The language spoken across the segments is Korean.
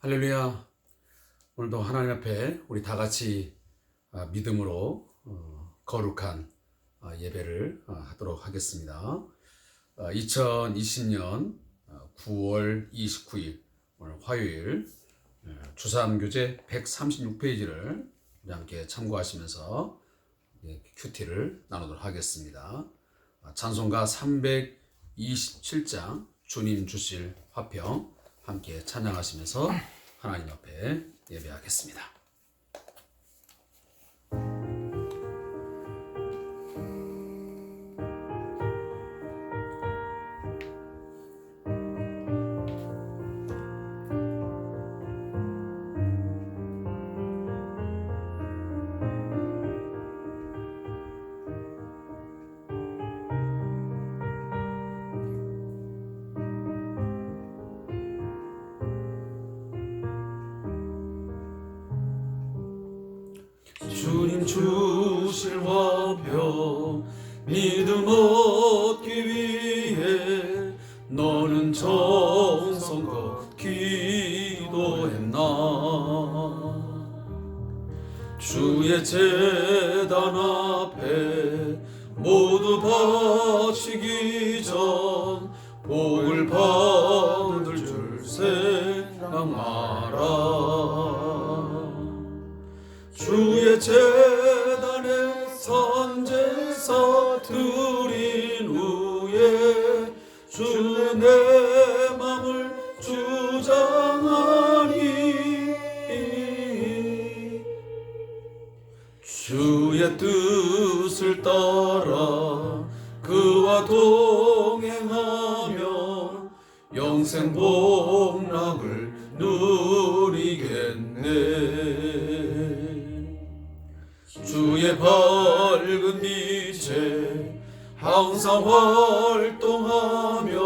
할렐루야. 오늘도 하나님 앞에 우리 다 같이 믿음으로 거룩한 예배를 하도록 하겠습니다. 2020년 9월 29일 오늘 화요일 주삼교재 136페이지를 우리 함께 참고하시면서 큐티를 나누도록 하겠습니다. 찬송가 327장 주님 주실 화평 함께 찬양하시면서 하나님 앞에 예배하겠습니다. 주님 주실 화평 믿음 얻기 위해 너는 정성껏 기도했나. 주의 제단 앞에 모두 바치기 전 복을 받을 줄 생각 마라. 주의 제단에 선제사 드린 후에 주는 내 맘을 주장하니 주의 뜻을 따라 그와 동행하며 영생 복락을 누리겠네. 주의 밝은 빛에 항상 활동하며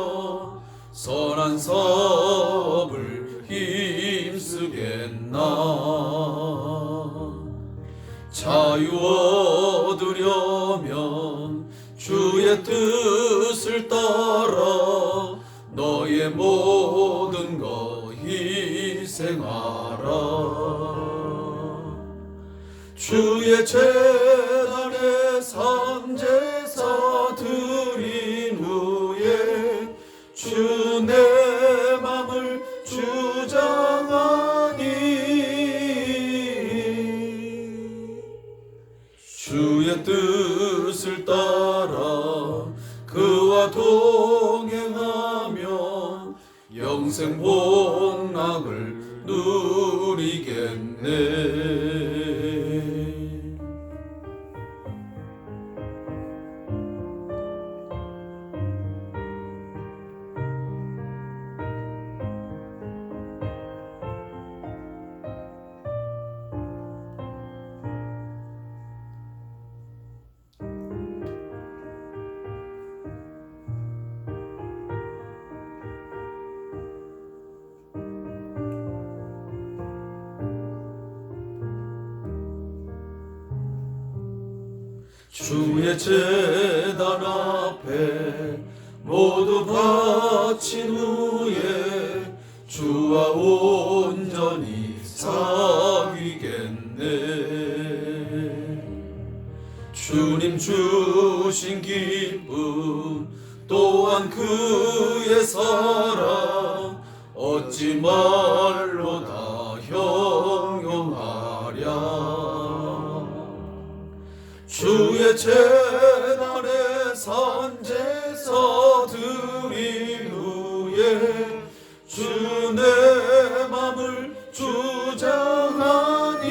선한 사업을 힘쓰겠나. 자유 얻으려면 주의 뜻을 따라 너의 모든 것 희생하라. 주의 제단에 산제사 드린 후에 주 내 맘을 주장하니 주의 뜻을 따라 그와 동행하며 영생 복락을 누리겠네. 주의 제단 앞에 모두 바친 후에 주와 온전히 사귀겠네. 주님 주신 기쁨 또한 그의 사랑 어찌 말로 다 형용하랴. 주의 제단에 산제사 드린 후에 주 내 맘을 주장하니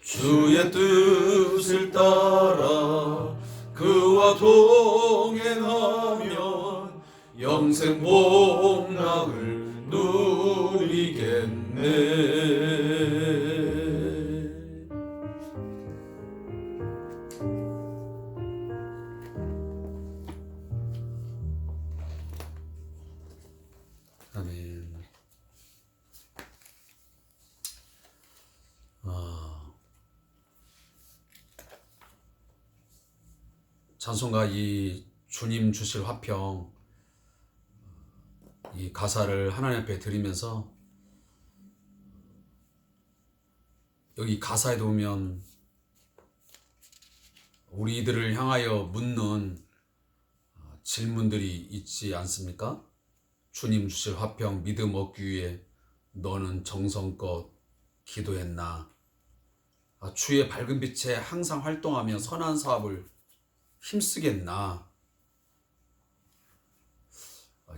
주의 뜻을 따라 그와 동행하면 영생 복락을 누리겠네. 아멘. 찬송가 이 주님 주실 화평 이 가사를 하나님 앞에 드리면서 여기 가사에 보면 우리들을 향하여 묻는 질문들이 있지 않습니까? 주님 주실 화평 믿음 얻기 위해 너는 정성껏 기도했나? 주의 밝은 빛에 항상 활동하며 선한 사업을 힘쓰겠나?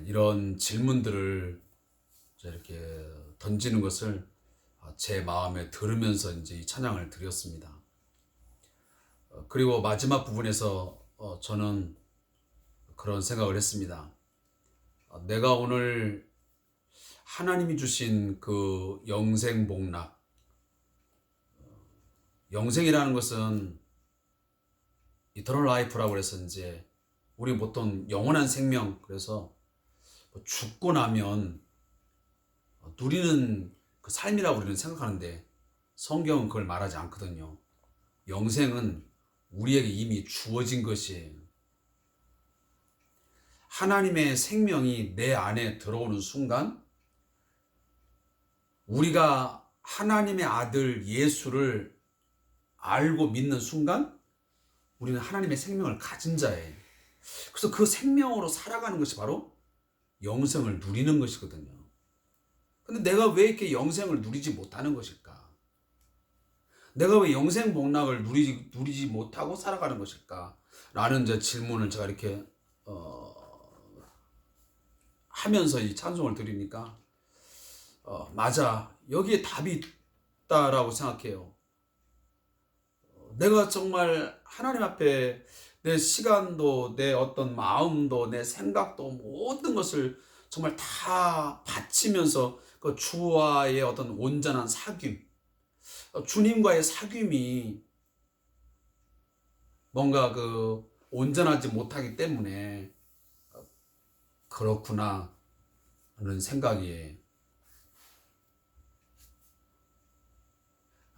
이런 질문들을 이렇게 던지는 것을 제 마음에 들으면서 이제 이 찬양을 드렸습니다. 그리고 마지막 부분에서 저는 그런 생각을 했습니다. 내가 오늘 하나님이 주신 그 영생복락, 영생이라는 것은 이터널 라이프라고 해서 이제 우리 보통 영원한 생명, 그래서 죽고 나면 누리는 그 삶이라고 우리는 생각하는데 성경은 그걸 말하지 않거든요. 영생은 우리에게 이미 주어진 것이에요. 하나님의 생명이 내 안에 들어오는 순간 우리가 하나님의 아들 예수를 알고 믿는 순간 우리는 하나님의 생명을 가진 자예요. 그래서 그 생명으로 살아가는 것이 바로 영생을 누리는 것이거든요. 근데 내가 왜 이렇게 영생을 누리지 못하는 것일까? 내가 왜 영생 복락을 누리지 못하고 살아가는 것일까? 라는 이제 질문을 제가 이렇게 하면서 이 찬송을 드리니까 맞아, 여기에 답이 있다라고 생각해요. 내가 정말 하나님 앞에 내 시간도 내 어떤 마음도 내 생각도 모든 것을 정말 다 바치면서 그 주와의 어떤 온전한 사귐, 주님과의 사귐이 뭔가 그 온전하지 못하기 때문에 그렇구나 하는 생각이에요.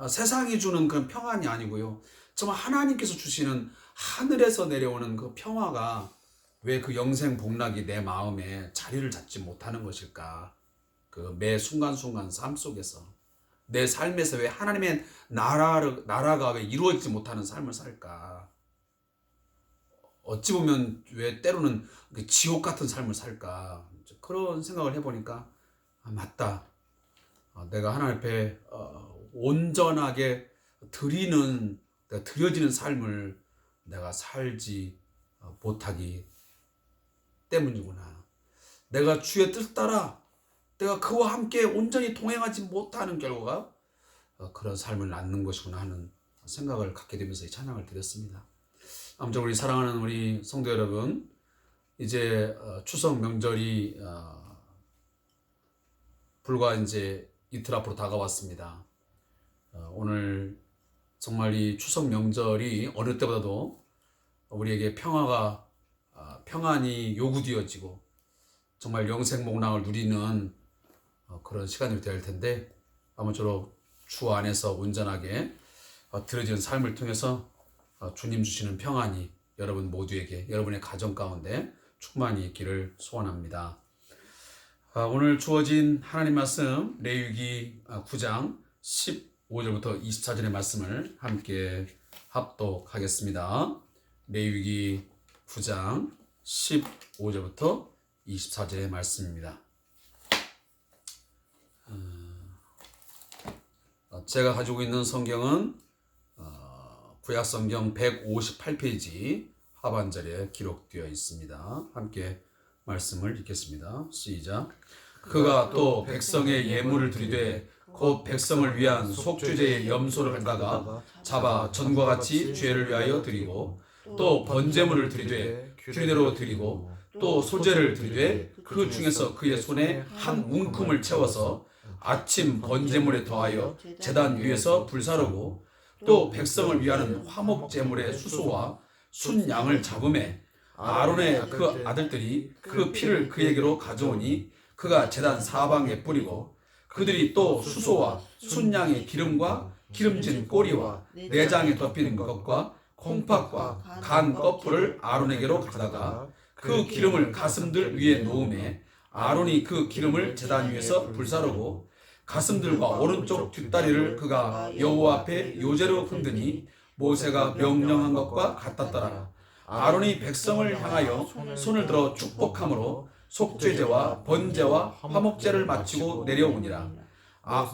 세상이 주는 그런 평안이 아니고요, 정말 하나님께서 주시는 하늘에서 내려오는 그 평화가 왜 그 영생 복락이 내 마음에 자리를 잡지 못하는 것일까? 그 매 순간순간 삶 속에서 내 삶에서 왜 하나님의 나라가 왜 이루어지지 못하는 삶을 살까? 어찌 보면 왜 때로는 지옥 같은 삶을 살까? 그런 생각을 해보니까 맞다. 내가 하나님 앞에 온전하게 드려지는 삶을 내가 살지 못하기 때문이구나. 내가 주의 뜻 따라 내가 그와 함께 온전히 동행하지 못하는 결과가 그런 삶을 낳는 것이구나 하는 생각을 갖게 되면서 이 찬양을 드렸습니다. 아무쪼록 우리 사랑하는 우리 성도 여러분, 이제 추석 명절이 불과 이제 이틀 앞으로 다가왔습니다. 오늘 정말 이 추석 명절이 어느 때보다도 우리에게 평안이 요구되어지고 정말 영생복락을 누리는 그런 시간이 되어야 할 텐데, 아무쪼록 주 안에서 온전하게 드려지는 삶을 통해서 주님 주시는 평안이 여러분 모두에게, 여러분의 가정 가운데 충만히 있기를 소원합니다. 오늘 주어진 하나님 말씀 레위기 9장 15절부터 24절의 말씀을 함께 합독하겠습니다. 레위기 9장 15절부터 24절의 말씀입니다. 제가 가지고 있는 성경은 구약성경 158페이지 하반절에 기록되어 있습니다. 함께 말씀을 읽겠습니다. 시작. 그가 또 백성의 예물을 드리되 곧 백성을 위한 속죄제의 염소를 갖다가 잡아 전과 같이 죄를 위하여 드리고, 또 번제물을 드리되 규례대로 드리고, 또 소제를 드리되 그 중에서 그의 손에 한 웅큼을 채워서 아침 번제물에 더하여 제단 위에서 불사르고, 또 백성을 위하는 화목제물의 수소와 순양을 잡음에 아론의 그 아들들이 그 피를 그에게로 가져오니 그가 제단 사방에 뿌리고, 그들이 또 수소와 순양의 기름과 기름진 꼬리와 내장에 덮인 것과 콩팥과 간 껍질을 아론에게로 가져다가 그 기름을 가슴들 위에 놓음에 아론이 그 기름을 제단 위에서 불사르고 가슴들과 오른쪽 뒷다리를 그가 여호와 앞에 요제로 흔드니 모세가 명령한 것과 같았더라. 아론이 백성을 향하여 손을 들어 축복함으로 속죄제와 번제와 화목제를 마치고 내려오니라.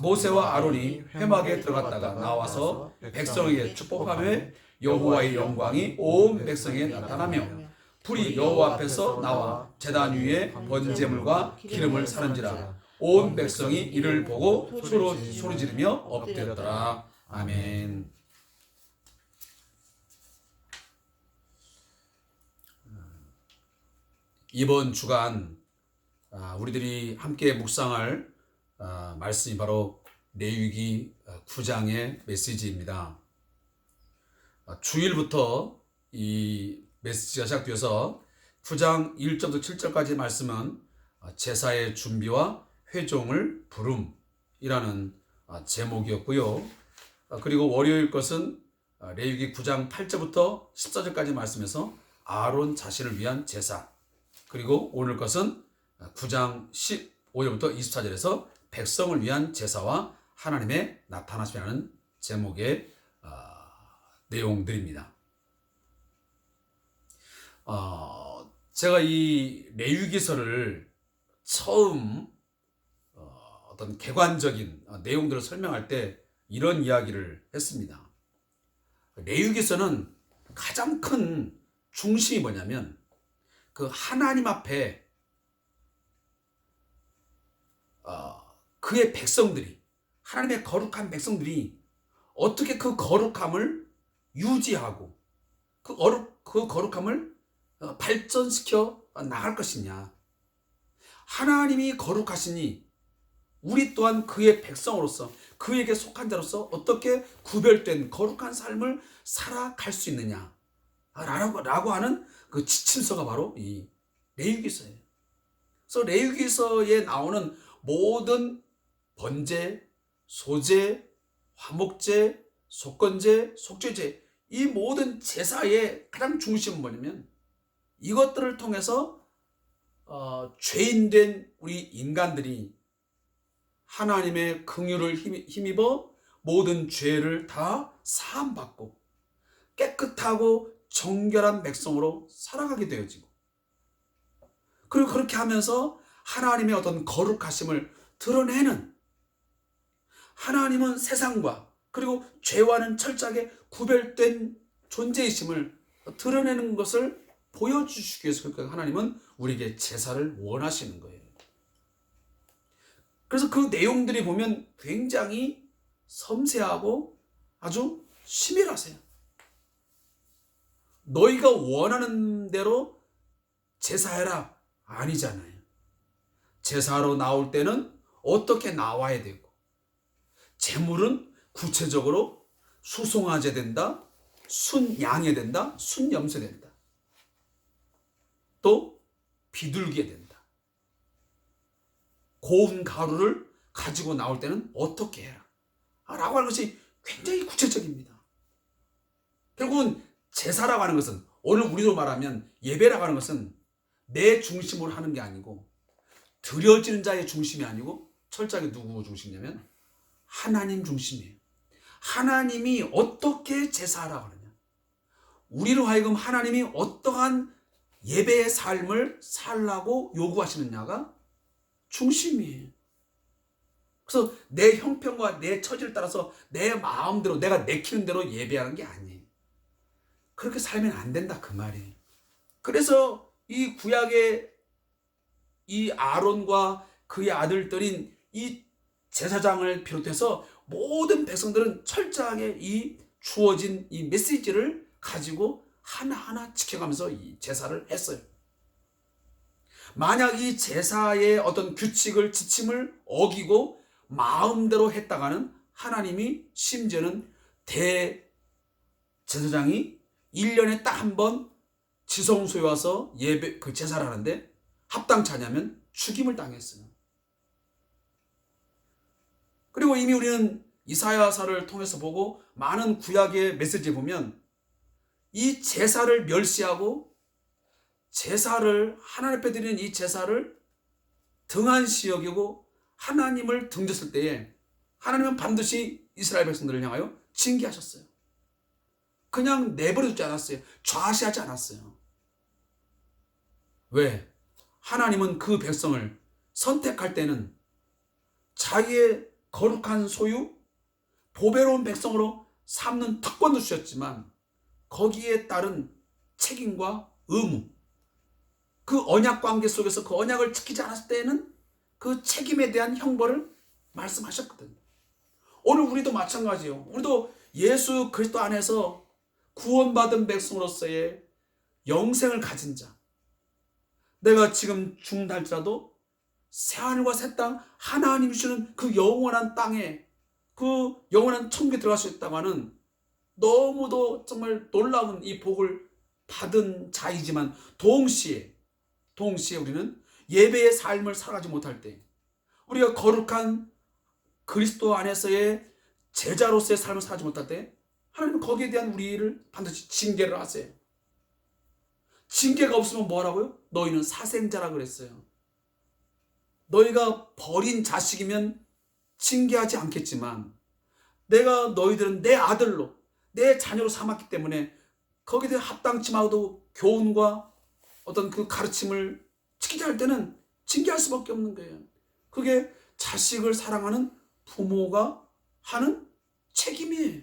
모세와 아론이 회막에 들어갔다가 나와서 백성에게 축복하며 여호와의 영광이 온 백성에 나타나며 불이 여호와 앞에서 나와 제단 위에 번제물과 기름을 사른지라. 온 백성이 이를 보고 소리 지르며 엎드렸더라. 아멘. 이번 주간 우리들이 함께 묵상할 말씀이 바로 레위기 9장의 메시지입니다. 주일부터 이 메시지가 시작되어서 9장 1절부터 7절까지 말씀은 제사의 준비와 회종을 부름이라는 제목이었고요. 그리고 월요일 것은 레위기 9장 8절부터 14절까지 말씀에서 아론 자신을 위한 제사, 그리고 오늘 것은 9장 15절부터 24절에서 백성을 위한 제사와 하나님의 나타나심이라는 제목의 내용들입니다. 제가 이 레위기서를 처음 어떤 객관적인 내용들을 설명할 때 이런 이야기를 했습니다. 레위기서는 가장 큰 중심이 뭐냐면 그 하나님 앞에 그의 백성들이, 하나님의 거룩한 백성들이 어떻게 그 거룩함을 유지하고 그 거룩함을 발전시켜 나갈 것이냐. 하나님이 거룩하시니 우리 또한 그의 백성으로서, 그에게 속한 자로서 어떻게 구별된 거룩한 삶을 살아갈 수 있느냐 라고 하는 그 지침서가 바로 이 레위기서예요. 그래서 레위기서에 나오는 모든 번제, 소제, 화목제, 속건제, 속죄제, 이 모든 제사의 가장 중심은 뭐냐면 이것들을 통해서 죄인된 우리 인간들이 하나님의 긍휼을 힘입어 모든 죄를 다 사함받고 깨끗하고 정결한 백성으로 살아가게 되어지고, 그리고 그렇게 하면서 하나님의 어떤 거룩하심을 드러내는, 하나님은 세상과 그리고 죄와는 철저하게 구별된 존재이심을 드러내는 것을 보여주시기 위해서 그러니까 하나님은 우리에게 제사를 원하시는 거예요. 그래서 그 내용들이 보면 굉장히 섬세하고 아주 심일하세요. 너희가 원하는 대로 제사해라 아니잖아요. 제사로 나올 때는 어떻게 나와야 되고, 제물은 구체적으로 수송화제 된다, 순양해 된다, 순염소 된다, 또 비둘기에 된다. 고운 가루를 가지고 나올 때는 어떻게 해라 라고 하는 것이 굉장히 구체적입니다. 결국은 제사라고 하는 것은, 오늘 우리로 말하면 예배라고 하는 것은 내 중심으로 하는 게 아니고, 드려지는 자의 중심이 아니고 철저하게 누구 중심이냐면 하나님 중심이에요. 하나님이 어떻게 제사하라고 하느냐, 우리로 하여금 하나님이 어떠한 예배의 삶을 살라고 요구하시느냐가 중심이에요. 그래서 내 형편과 내 처지를 따라서 내 마음대로 내가 내키는 대로 예배하는 게 아니에요. 그렇게 살면 안 된다 그 말이에요. 그래서 이 구약의 이 아론과 그의 아들들인 이 제사장을 비롯해서 모든 백성들은 철저하게 이 주어진 이 메시지를 가지고 하나하나 지켜가면서 이 제사를 했어요. 만약 이 제사의 어떤 규칙을, 지침을 어기고 마음대로 했다가는 하나님이 심지어는 대제사장이 1년에 딱 한 번 지성소에 와서 예배, 그 제사를 하는데 합당치 않으면 죽임을 당했어요. 그리고 이미 우리는 이사야서를 통해서 보고 많은 구약의 메시지에 보면 이 제사를 멸시하고 제사를, 하나님 앞에 드리는 이 제사를 등한시 여기고 하나님을 등졌을 때에 하나님은 반드시 이스라엘 백성들을 향하여 징계하셨어요. 그냥 내버려 두지 않았어요. 좌시하지 않았어요. 왜? 하나님은 그 백성을 선택할 때는 자기의 거룩한 소유, 보배로운 백성으로 삼는 특권도 주셨지만 거기에 따른 책임과 의무, 그 언약 관계 속에서 그 언약을 지키지 않았을 때에는 그 책임에 대한 형벌을 말씀하셨거든요. 오늘 우리도 마찬가지예요. 우리도 예수 그리스도 안에서 구원받은 백성으로서의 영생을 가진 자, 내가 지금 죽는다 할지라도 새하늘과 새 땅, 하나님이 주시는 그 영원한 땅에, 그 영원한 천국에 들어갈 수 있다고 하는 너무도 정말 놀라운 이 복을 받은 자이지만 동시에 우리는 예배의 삶을 살아가지 못할 때, 우리가 거룩한 그리스도 안에서의 제자로서의 삶을 살지 못할 때 하나님은 거기에 대한 우리를 반드시 징계를 하세요. 징계가 없으면 뭐라고요? 너희는 사생자라 그랬어요. 너희가 버린 자식이면 징계하지 않겠지만 내가 너희들은 내 아들로, 내 자녀로 삼았기 때문에 거기에 대해 합당치 않아도 교훈과 어떤 그 가르침을 지키지 않을 때는 징계할 수밖에 없는 거예요. 그게 자식을 사랑하는 부모가 하는 책임이에요.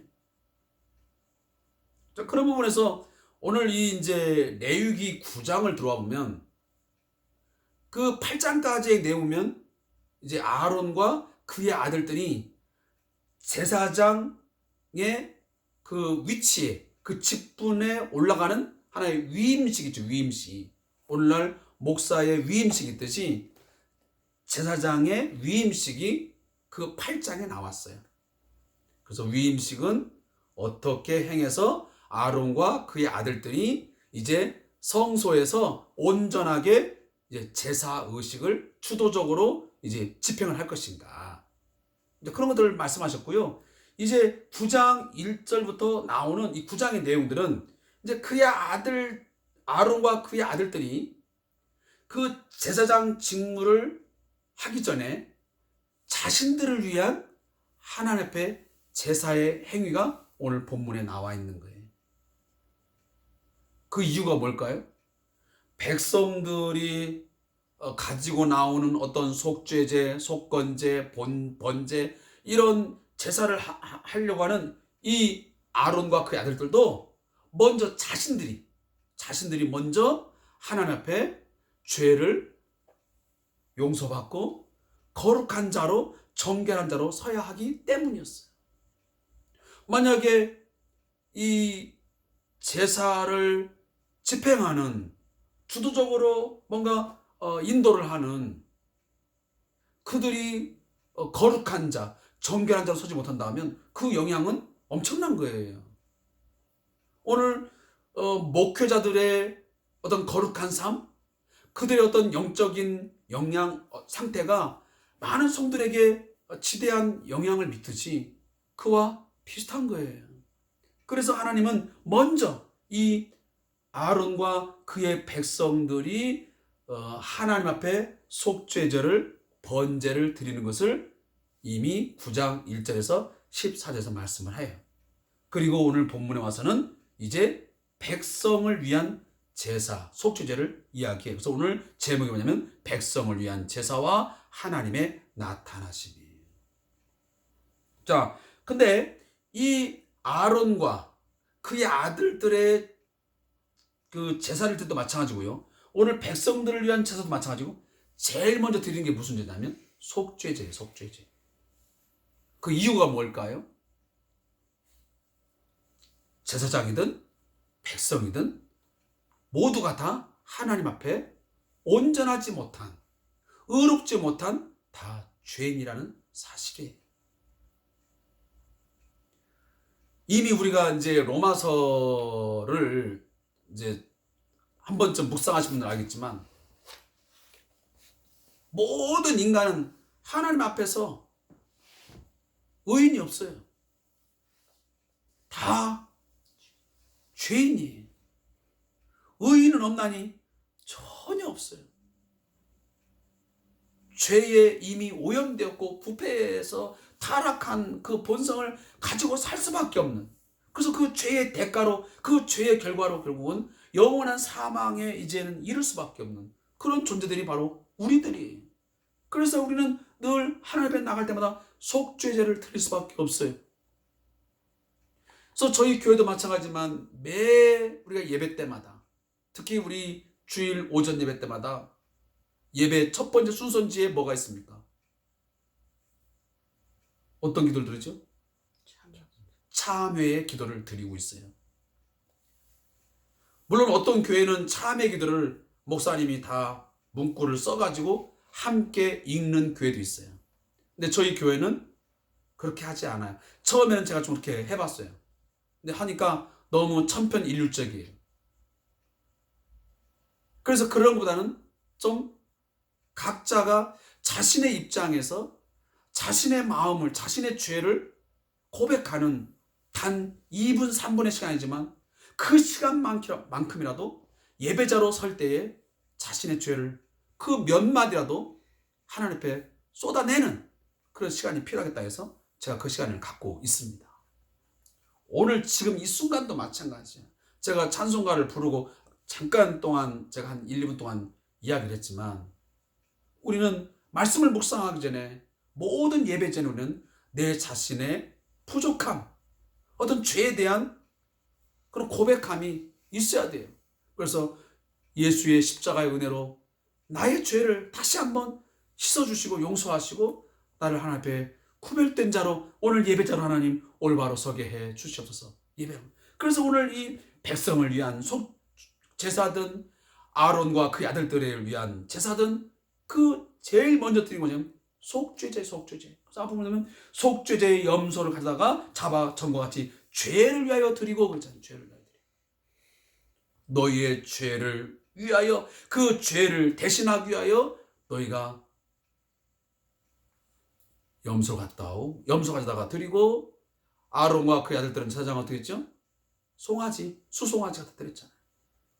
자, 그런 부분에서 오늘 이 이제 레위기 9장을 들어와 보면 그 8장까지의 내용이면 이제 아론과 그의 아들들이 제사장의 그 위치에, 그 직분에 올라가는 하나의 위임식이죠. 위임식. 오늘날 목사의 위임식이 있듯이 제사장의 위임식이 그 8장에 나왔어요. 그래서 위임식은 어떻게 행해서 아론과 그의 아들들이 이제 성소에서 온전하게 이제 제사 의식을 주도적으로 이제 집행을 할 것인가. 이제 그런 것들을 말씀하셨고요. 이제 9장 1절부터 나오는 이 9장의 내용들은 이제 그의 아들, 아론과 그의 아들들이 그 제사장 직무를 하기 전에 자신들을 위한 하나님 앞에 제사의 행위가 오늘 본문에 나와 있는 거예요. 그 이유가 뭘까요? 백성들이 가지고 나오는 어떤 속죄제, 속건제, 번제 이런 제사를 하려고 하는 이 아론과 그의 아들들도 먼저 자신들이 먼저 하나님 앞에 죄를 용서받고 거룩한 자로, 정결한 자로 서야 하기 때문이었어요. 만약에 이 제사를 집행하는, 주도적으로 뭔가 인도를 하는 그들이 거룩한 자, 정결한 자로 서지 못한다면 그 영향은 엄청난 거예요. 오늘 목회자들의 어떤 거룩한 삶, 그들의 어떤 영적인 영향 상태가 많은 성들에게 지대한 영향을 미치듯이 그와 비슷한 거예요. 그래서 하나님은 먼저 이 아론과 그의 백성들이 하나님 앞에 속죄제를, 번제를 드리는 것을 이미 9장 1절에서 14절에서 말씀을 해요. 그리고 오늘 본문에 와서는 이제 백성을 위한 제사, 속죄제를 이야기해요. 그래서 오늘 제목이 뭐냐면 백성을 위한 제사와 하나님의 나타나심이에요. 자, 근데 이 아론과 그의 아들들의 그 제사를 때도 마찬가지고요. 오늘 백성들을 위한 제사도 마찬가지고 제일 먼저 드리는 게 무슨 제냐면 속죄제예요. 속죄제. 그 이유가 뭘까요? 제사장이든 백성이든 모두가 다 하나님 앞에 온전하지 못한, 의롭지 못한 다 죄인이라는 사실이에요. 이미 우리가 이제 로마서를 이제 한 번쯤 묵상하신 분들은 알겠지만 모든 인간은 하나님 앞에서 의인이 없어요. 다 죄인이에요. 의인은 없나니 전혀 없어요. 죄에 이미 오염되었고 부패해서 타락한 그 본성을 가지고 살 수밖에 없는, 그래서 그 죄의 대가로, 그 죄의 결과로 결국은 영원한 사망에 이제는 이를 수밖에 없는 그런 존재들이 바로 우리들이에요. 그래서 우리는 늘 하나님 앞에 나갈 때마다 속죄제를 드릴 수밖에 없어요. 그래서 저희 교회도 마찬가지지만 매 우리가 예배 때마다, 특히 우리 주일 오전 예배 때마다 예배 첫 번째 순서지에 뭐가 있습니까? 어떤 기도를 드리죠? 참회의 기도를 드리고 있어요. 물론 어떤 교회는 참회 기도를 목사님이 다 문구를 써가지고 함께 읽는 교회도 있어요. 근데 저희 교회는 그렇게 하지 않아요. 처음에는 제가 좀 그렇게 해봤어요. 근데 하니까 너무 천편일률적이에요. 그래서 그런 것보다는 좀 각자가 자신의 입장에서 자신의 마음을, 자신의 죄를 고백하는 단 2분, 3분의 시간이지만 그 시간만큼이라도 예배자로 설 때에 자신의 죄를 그 몇 마디라도 하나님 앞에 쏟아내는 그런 시간이 필요하겠다 해서 제가 그 시간을 갖고 있습니다. 오늘 지금 이 순간도 마찬가지예요. 제가 찬송가를 부르고 잠깐 동안 제가 한 1, 2분 동안 이야기를 했지만, 우리는 말씀을 묵상하기 전에, 모든 예배 전에 우리는 내 자신의 부족함, 어떤 죄에 대한 그런 고백함이 있어야 돼요. 그래서 예수의 십자가의 은혜로 나의 죄를 다시 한번 씻어주시고 용서하시고 나를 하나님 앞에 구별된 자로, 오늘 예배자로 하나님 올바로 서게 해 주시옵소서. 예배합니다. 그래서 오늘 이 백성을 위한 제사든 아론과 그 아들들을 위한 제사든 그 제일 먼저 드린 거죠. 속죄제. 그래서 앞으로 보면 속죄제의 염소를 가져다가 잡아 전과 같이 죄를 위하여 드리고 그랬잖아요. 죄를 위하여 드리고. 너희의 죄를 위하여, 그 죄를 대신하기 위하여 너희가 염소 가져다가 드리고, 아론과 그의 아들들은 제사장 어떻게 했죠? 수송아지 갖다 드렸잖아요.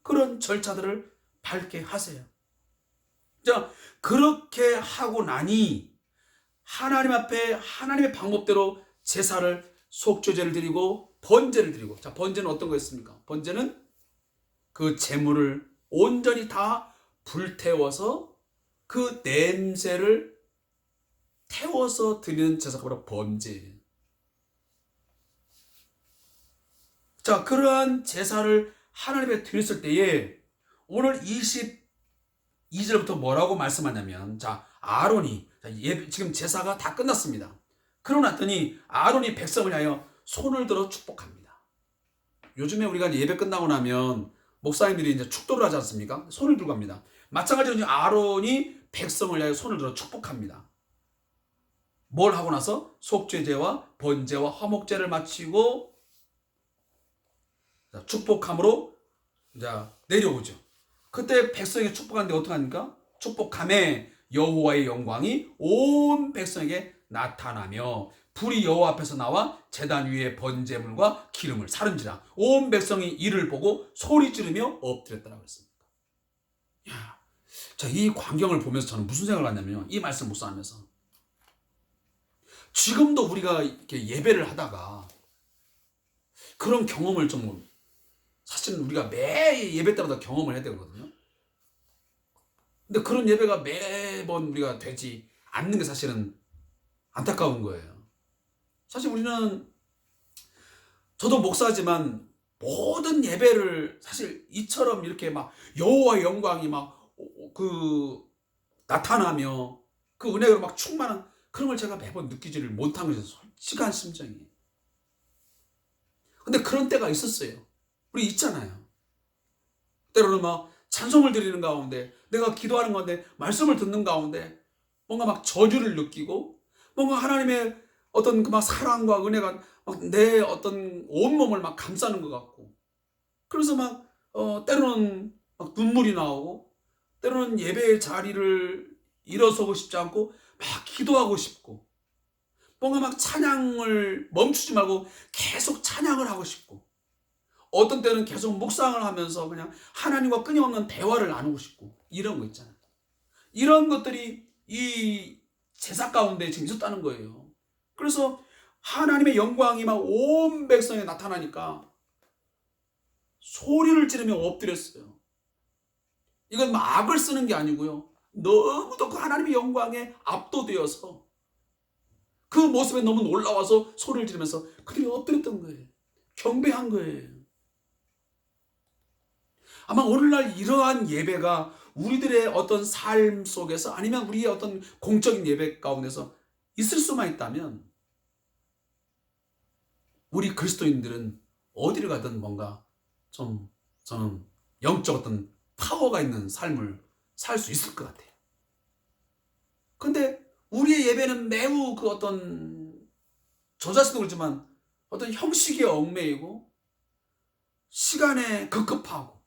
그런 절차들을 밟게 하세요. 자, 그렇게 하고 나니 하나님 앞에 하나님의 방법대로 제사를, 속죄제를 드리고 번제를 드리고. 자, 번제는 어떤 거였습니까? 번제는 그 제물을 온전히 다 불태워서 그 냄새를 태워서 드리는 제사가 바로 번제예요. 자, 그러한 제사를 하나님께 드렸을 때에 오늘 22절부터 뭐라고 말씀하냐면, 자, 아론이, 지금 제사가 다 끝났습니다. 그러고 났더니 아론이 백성을 향하여 손을 들어 축복합니다. 요즘에 우리가 예배 끝나고 나면 목사님들이 이제 축도를 하지 않습니까? 손을 들고 갑니다. 마찬가지로 아론이 백성을 향하여 손을 들어 축복합니다. 뭘 하고 나서? 속죄제와 번제와 화목제를 마치고 축복함으로 내려오죠. 그때 백성에게 축복하는데 어떻게 합니까? 축복함에 여호와의 영광이 온 백성에게 나타나며 불이 여호와 앞에서 나와 제단 위에 번제물과 기름을 사른지라. 온 백성이 이를 보고 소리 지르며 엎드렸다라고 했습니다. 자, 이 광경을 보면서 저는 무슨 생각을 하냐면요, 이 말씀 묵상하면서 지금도 우리가 이렇게 예배를 하다가 그런 경험을 좀, 사실은 우리가 매 예배 때마다 경험을 해야 되거든요. 근데 그런 예배가 매번 우리가 되지 않는 게 사실은 안타까운 거예요. 사실 우리는, 저도 목사지만 모든 예배를 사실 이처럼 이렇게 막 여호와의 영광이 막 나타나며 그 은혜로 막 충만한 그런 걸 제가 매번 느끼지를 못한 것이 솔직한 심정이에요. 근데 그런 때가 있었어요. 우리 있잖아요. 때로는 막 찬송을 드리는 가운데, 내가 기도하는 가운데, 말씀을 듣는 가운데 뭔가 막 저주를 느끼고, 뭔가 하나님의 어떤 그 막 사랑과 은혜가 막 내 어떤 온몸을 막 감싸는 것 같고, 그래서 막 때로는 막 눈물이 나오고, 때로는 예배의 자리를 일어서고 싶지 않고 막 기도하고 싶고, 뭔가 막 찬양을 멈추지 말고 계속 찬양을 하고 싶고, 어떤 때는 계속 묵상을 하면서 그냥 하나님과 끊임없는 대화를 나누고 싶고, 이런 거 있잖아요. 이런 것들이 이 제사 가운데 지금 있었다는 거예요. 그래서 하나님의 영광이 막 온 백성에 나타나니까 소리를 지르며 엎드렸어요. 이건 막 악을 쓰는 게 아니고요. 너무도 그 하나님의 영광에 압도되어서 그 모습에 너무 놀라워서 소리를 지르면서 그들이 엎드렸던 거예요. 경배한 거예요. 아마 오늘날 이러한 예배가 우리들의 어떤 삶 속에서 아니면 우리의 어떤 공적인 예배 가운데서 있을 수만 있다면 우리 그리스도인들은 어디를 가든 뭔가 좀 저는 영적 어떤 파워가 있는 삶을 살 수 있을 것 같아요. 근데 우리의 예배는 매우 그 어떤 저 자신도 그렇지만 어떤 형식에 얽매이고 시간에 급급하고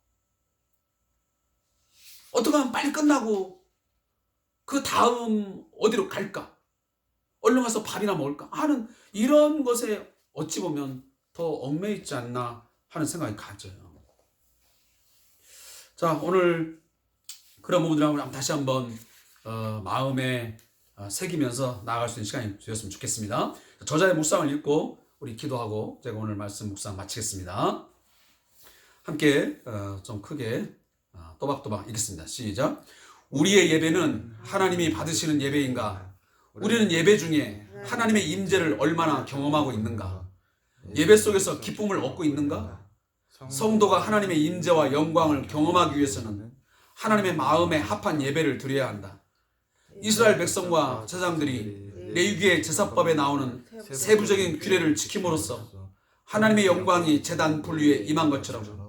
어떻게 하면 빨리 끝나고 그 다음 어디로 갈까? 얼른 가서 밥이나 먹을까? 하는 이런 것에 어찌 보면 더 얽매여 있지 않나 하는 생각이 가져요. 자, 오늘 그런 부분들을 다시 한번 마음에 새기면서 나아갈 수 있는 시간이 되었으면 좋겠습니다. 저자의 묵상을 읽고 우리 기도하고 제가 오늘 말씀 묵상 마치겠습니다. 함께 좀 크게 또박또박 읽겠습니다. 시작. 우리의 예배는 하나님이 받으시는 예배인가? 우리는 예배 중에 하나님의 임재를 얼마나 경험하고 있는가? 예배 속에서 기쁨을 얻고 있는가? 성도가 하나님의 임재와 영광을 경험하기 위해서는 하나님의 마음에 합한 예배를 드려야 한다. 이스라엘 백성과 제사장들이 레위기의 제사법에 나오는 세부적인 규례를 지킴으로써 하나님의 영광이 제단 분류에 임한 것처럼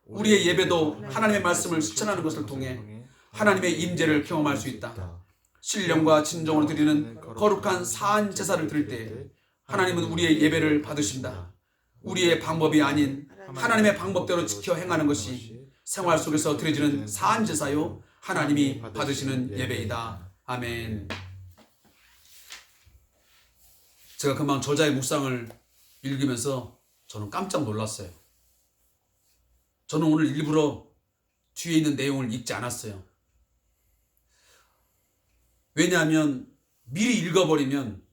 우리의 예배도 하나님의 말씀을 실천하는 것을 통해 하나님의 임재를 경험할 수 있다. 신령과 진정으로 드리는 거룩한 사한 제사를 드릴 때 하나님은 우리의 예배를 받으신다. 우리의 방법이 아닌 하나님의 방법대로 지켜 행하는 것이 생활 속에서 드려지는 사한 제사요 하나님이 받으시는 예배이다. 아멘. 제가 금방 저자의 묵상을 읽으면서 저는 깜짝 놀랐어요. 저는 오늘 일부러 뒤에 있는 내용을 읽지 않았어요. 왜냐하면 미리 읽어버리면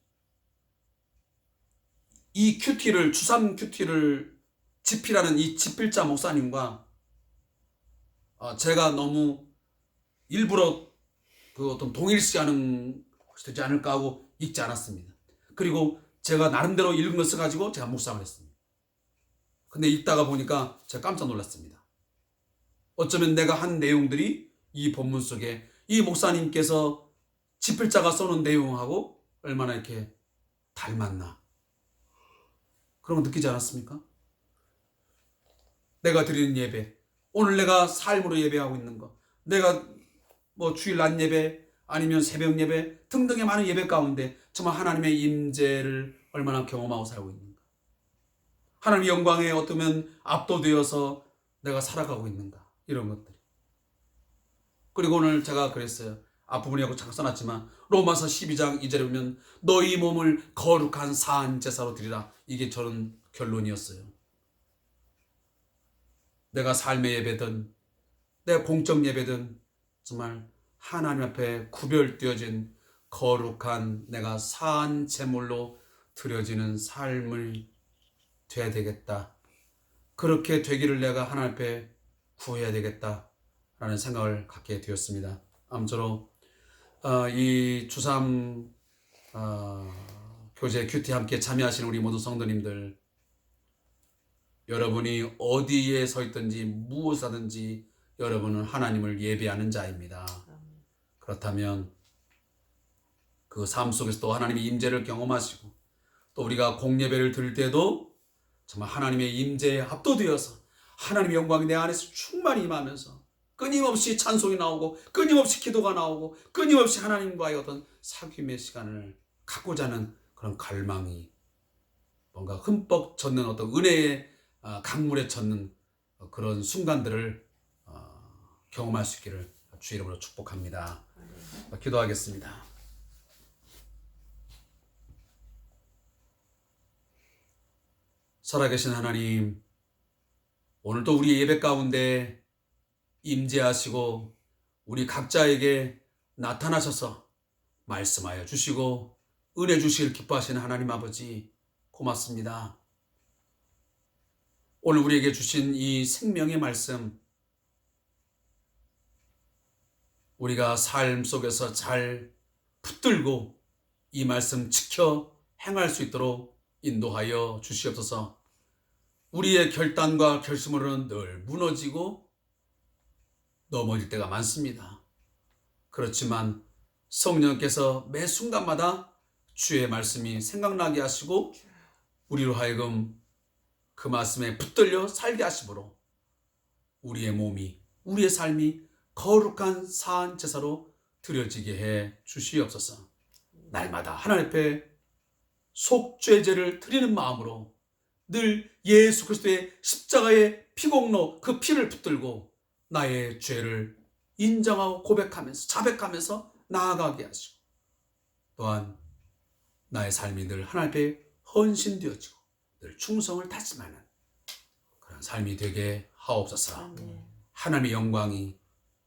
이 큐티를 주삼 큐티를 집필하는 이 집필자 목사님과 제가 너무 일부러 그 어떤 동일시하는 것이 되지 않을까 하고 읽지 않았습니다. 그리고 제가 나름대로 읽은 것을 가지고 제가 묵상을 했습니다. 근데 읽다가 보니까 제가 깜짝 놀랐습니다. 어쩌면 내가 한 내용들이 이 본문 속에 이 목사님께서 집필자가 써놓은 내용하고 얼마나 이렇게 닮았나 그런 거 느끼지 않았습니까? 내가 드리는 예배, 오늘 내가 삶으로 예배하고 있는 거, 내가 뭐 주일 낮 예배 아니면 새벽 예배 등등의 많은 예배 가운데 정말 하나님의 임재를 얼마나 경험하고 살고 있는가, 하나님의 영광에 어쩌면 압도되어서 내가 살아가고 있는가, 이런 것들이. 그리고 오늘 제가 그랬어요. 앞부분이하고 잠깐 써놨지만 로마서 12장 2절에 보면 너희 몸을 거룩한 사한 제사로 드리라. 이게 저는 결론이었어요. 내가 삶의 예배든 내가 공적 예배든 정말 하나님 앞에 구별되어진 거룩한 내가 사한 제물로 드려지는 삶을 돼야 되겠다. 그렇게 되기를 내가 하나님 앞에 구해야 되겠다라는 생각을 갖게 되었습니다. 아무쪼록 이 주삼 교제 큐티 함께 참여하시는 우리 모든 성도님들, 여러분이 어디에 서 있든지 무엇을 하든지 여러분은 하나님을 예배하는 자입니다. 그렇다면 그 삶 속에서 또 하나님의 임재를 경험하시고 또 우리가 공예배를 드릴 때도 정말 하나님의 임재에 압도되어서 하나님의 영광이 내 안에서 충만히 임하면서 끊임없이 찬송이 나오고 끊임없이 기도가 나오고 끊임없이 하나님과의 어떤 사귐의 시간을 갖고자 하는 그런 갈망이 뭔가 흠뻑 젖는 어떤 은혜의 강물에 젖는 그런 순간들을 경험할 수 있기를 주의 이름으로 축복합니다. 기도하겠습니다. 살아계신 하나님, 오늘도 우리 예배 가운데 임재하시고 우리 각자에게 나타나셔서 말씀하여 주시고 은혜 주시기를 기뻐하시는 하나님 아버지 고맙습니다. 오늘 우리에게 주신 이 생명의 말씀, 우리가 삶 속에서 잘 붙들고 이 말씀 지켜 행할 수 있도록 인도하여 주시옵소서. 우리의 결단과 결심으로는 늘 무너지고 넘어질 때가 많습니다. 그렇지만 성령께서 매 순간마다 주의 말씀이 생각나게 하시고 우리로 하여금 그 말씀에 붙들려 살게 하심으로 우리의 몸이, 우리의 삶이 거룩한 사한 제사로 드려지게 해 주시옵소서. 날마다 하나님 앞에 속죄제를 드리는 마음으로 늘 예수 그리스도의 십자가의 피공로, 그 피를 붙들고 나의 죄를 인정하고 고백하면서 자백하면서 나아가게 하시고, 또한 나의 삶이 늘 하나님 앞에 헌신되어지고 늘 충성을 다짐하는 그런 삶이 되게 하옵소서. 하나님의 영광이,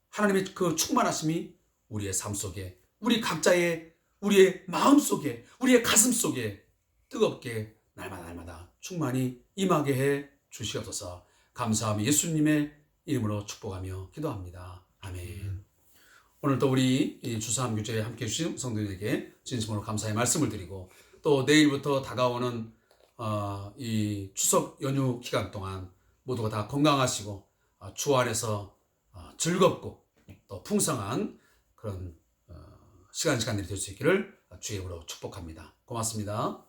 하나님의 그 충만하심이 우리의 삶 속에, 우리 각자의, 우리의 마음 속에, 우리의 가슴 속에 뜨겁게 날마다 충만히 임하게 해 주시옵소서. 감사하며 예수님의 이름으로 축복하며 기도합니다. 아멘. 오늘도 우리 주사함교제에 함께해 주신 성도들에게 진심으로 감사의 말씀을 드리고, 또 내일부터 다가오는 이 추석 연휴 기간 동안 모두가 다 건강하시고 주 안에서 즐겁고 또 풍성한 그런 시간들이 될 수 있기를 주의 이름으로 축복합니다. 고맙습니다.